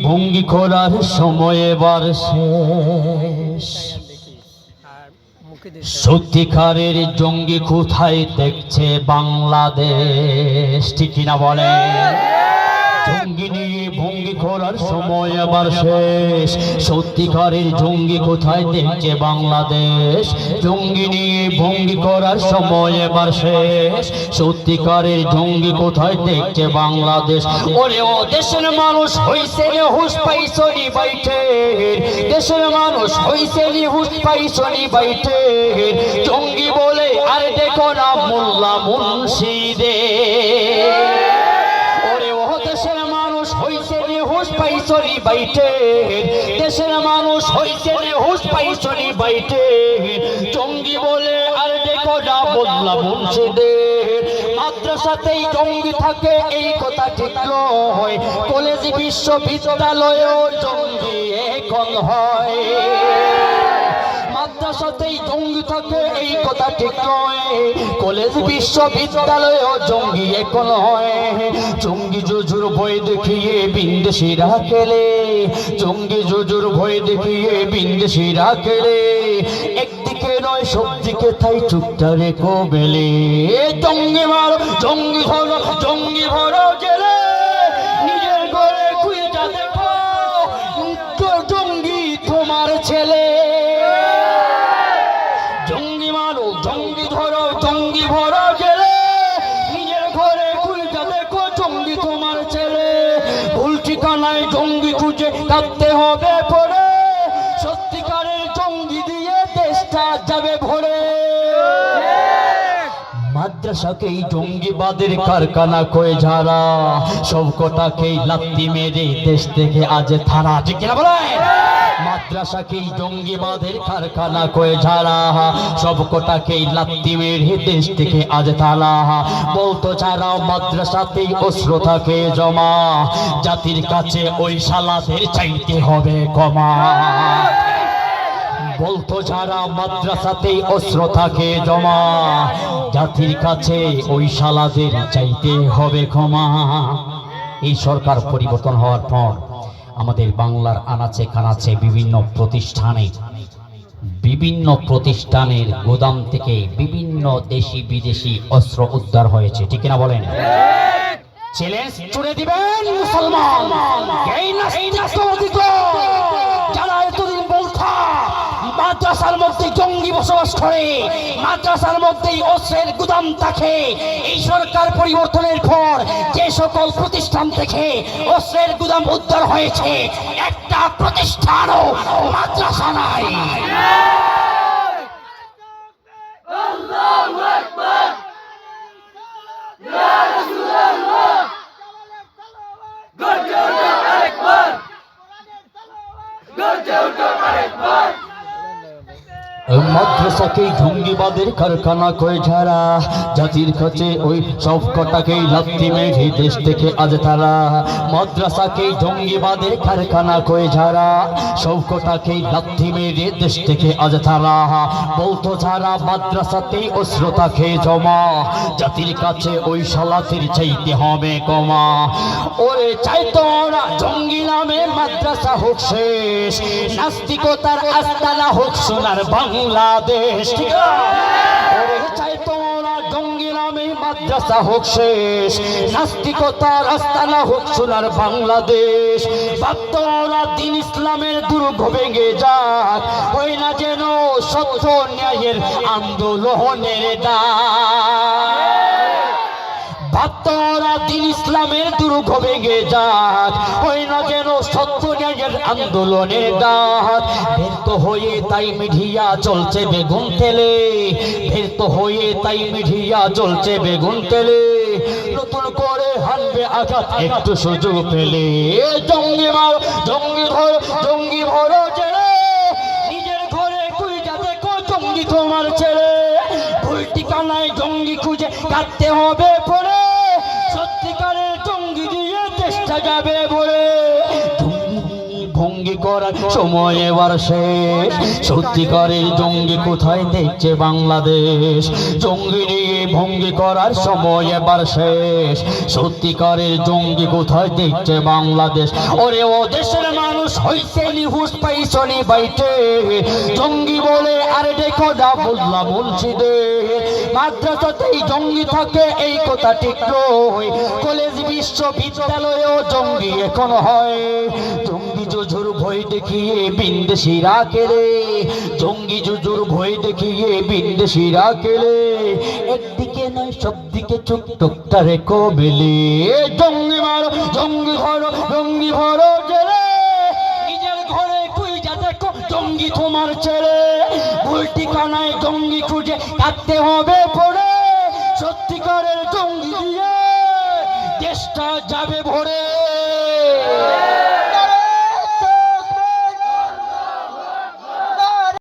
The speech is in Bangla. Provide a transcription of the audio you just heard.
ভঙ্গি করার সময় এবার শেষ। সত্যিকারের জঙ্গি কোথায় দেখছে বাংলাদেশ, ঠিক কিনা বলেন? জঙ্গি নিয়ে ভঙ্গি করার সময় এবার শেষ। সত্যিকারের জঙ্গি কোথায় দেখছে বাংলাদেশ। জঙ্গি নিয়ে ভঙ্গি করার সময় এবার শেষ। সত্যিকারের জঙ্গি কোথায় দেখছে বাংলাদেশ। ওরে ও দেশের মানুষ হইছে রে হুশ পাইছনি বাইঠে, দেশের মানুষ হইছে রে হুশ পাইছনি বাইঠে। জঙ্গি বলে আর দেখো না মোল্লা মুন্সিদের। দেশের মানুষ হইছে রে হুশ পাইছনি বাইঠে, দেশের মানুষ হইছে রে হুশ পাইছনি বাইঠে। জঙ্গি বলে আর দেখো না মোল্লা মুন্সিদের। মাদ্রাসাতেই জঙ্গি থাকে এই কথা ঠিক নয়, কলেজ বিশ্ববিদ্যালয়েও জঙ্গি এখন হয়। মাদ্রাসাতেই জঙ্গি থাকে এই কথা ঠিক নয়, কলেজ বিশ্ববিদ্যালয়েও জঙ্গি এখন হয়। জঙ্গি জুজুর ভয় দেখিয়ে বিন্দেশিরা খেলে, জঙ্গি জুজুর ভয় দেখিয়ে বিন্দেশিরা খেলে। একদিকে নয় সবদিকে তাই চুপটা রেখো বেলে। জঙ্গি মারো জঙ্গি ধরো জঙ্গি ভরো জেলে, নিজের ঘরে খুঁজে দেখো জঙ্গি তোমার ছেলে। জঙ্গি মারো জঙ্গি ধরো জঙ্গি ভরো জেলে, নিজের ঘরে খুঁজে দেখো জঙ্গি তোমার ছেলে। ভুল ঠিকানায় জঙ্গি খুঁজে কাঁদতে হবে পরে, সত্যিকারের জঙ্গি দিয়ে দেশটা যাবে ভরে। মাদ্রাসাকেই জঙ্গিবাদের কারখানা কয়ে যারা, সব কটাকেই লাত্তি মেরে দেশ থেকে আজ থারা, ঠিক কিনা বলে? মাদ্রাসাকেই জঙ্গিবাদের কারখানা কয়ে যারা, সব কটাকেই লাত্তি মেরে দেশ থেকে আজ তালা। বলতো যারা মাদ্রাসাতেই অস্ত্র থাকে জমা, জাতির কাছে ওই শালাদের চাইতে হবে ক্ষমা। বলতো যারা মাদ্রাসাতেই অস্ত্র থাকে জমা, জাতির কাছে ওই শালাদের চাইতে হবে ক্ষমা। এই সরকার পরিবর্তন হওয়ার পর আমাদের বাংলার আনাচে কানাচে বিভিন্ন প্রতিষ্ঠানের গোদাম থেকে বিভিন্ন দেশি বিদেশি অস্ত্র উদ্ধার হয়েছে, ঠিক কিনা বলেন? চ্যালেঞ্জ ছুড়ে দিবেন মুসলমান, এই নাস্তিকবাদী যারা এতদিন বলতা মাদ্রাসার মধ্যে জঙ্গি বসবাস করে, মাদ্রাসার মধ্যেই অস্ত্রের গুদাম থাকে। এই সরকার পরিবর্তনের পর যে সকল প্রতিষ্ঠান থেকে অস্ত্রের গুদাম উদ্ধার হয়েছে, একটা প্রতিষ্ঠানও মাদ্রাসা নাই। আল্লাহু আকবার, ইয়া রাসূলুল্লাহ, গর্জে ওঠো আরেকবার, গর্জে ওঠো আরেকবার। মাদ্রাসাকেই জঙ্গিবাদের কারখানা কয়ে যারা, জাতির কাছে ওই সব কটাকেই লাত্তি মেরে দেশ থেকে আজ তারা। মাদ্রাসাকেই জঙ্গিবাদের কারখানা কয়ে যারা, সব কটাকেই লাত্তি মেরে দেশ থেকে আজ তারা। বলতো যারা মাদ্রাসাতেই অস্ত্র থাকে জমা, জাতির কাছে ওই শালাদের চাইতে হবে ক্ষমা। ওরে চাইতো না জঙ্গি নামে মাদ্রাসা হোক শেষ, নাস্তিকতার আস্তানা হোক সোনার বাংলাদেশ, ঠিক ওরে চাইতো না জঙ্গি নামে মাদ্রাসা হোক শেষ, নাস্তিকতার আস্তানা হোক সোনার বাংলাদেশ। বাপ্তরা দিন ইসলামের দুর্গ ভেঙে যাক, ওই না যেন সত্য ন্যায়ের আন্দোলনের ডাক। বাপ্তরা দিন ইসলামের দুর্গ ভেঙে যাক, ওই না যেন সত্য ন্যায়ের আন্দোলনের ডাক। ব্যর্থ হয়ে তাই মিডিয়া চলছে বেগুন তেলে, ব্যর্থ হয়ে তাই মিডিয়া চলছে বেগুন তেলে। নতুন করে হানবে আঘাত একটু সুযোগ পেলে। জঙ্গি মারো জঙ্গি ধরো জঙ্গি ভরো জেলে, নিজের ঘরে খুঁজে দেখো জঙ্গি তোমার ছেলে। ভুল ঠিকানায় জঙ্গি খুঁজে কাটতে হবে পরে, সত্যিকারের জঙ্গি দিয়ে দেশটা যাবে বলে। ভঙ্গি ভঙ্গি করার সময় এবার শেষ। সত্যিকারের জঙ্গি কোথায় দেখছে বাংলাদেশ, জঙ্গি নিয়ে ভঙ্গি করার সময় এবার শেষ। সত্যিকারের জঙ্গি কোথায় দেখছে বাংলাদেশ। ওরে ও দেশের মানুষ হইছে নিহুস পাইছনি বাইটে, জঙ্গি বলে আরে দেখো না বললাম মুন্সিদের। মাদ্রাসাতেই জঙ্গি থাকে এই কথা ঠিক নয়, কলেজ বিশ্ববিদ্যালয়েও জঙ্গি এখন হয়। জঙ্গি জুজুর ভয় দেখিয়ে বিন্দেশিরা কেলে, জঙ্গি জুজুর ভয় দেখিয়ে বিন্দেশিরা কেলে। একদিকে নয় সব দিকে চুপ টুকটারে কবেলে। জঙ্গি মারো জঙ্গি ধরো জঙ্গি ধরো জেলে, নিজের ঘরে তুই যা দেখো জঙ্গি তোমার ছেলে। ভুল ঠিকানায় জঙ্গি খুঁজে কাটতে হবে পড়ে, সত্যিকারের জঙ্গি দিয়ে দেশটা যাবে ভরে।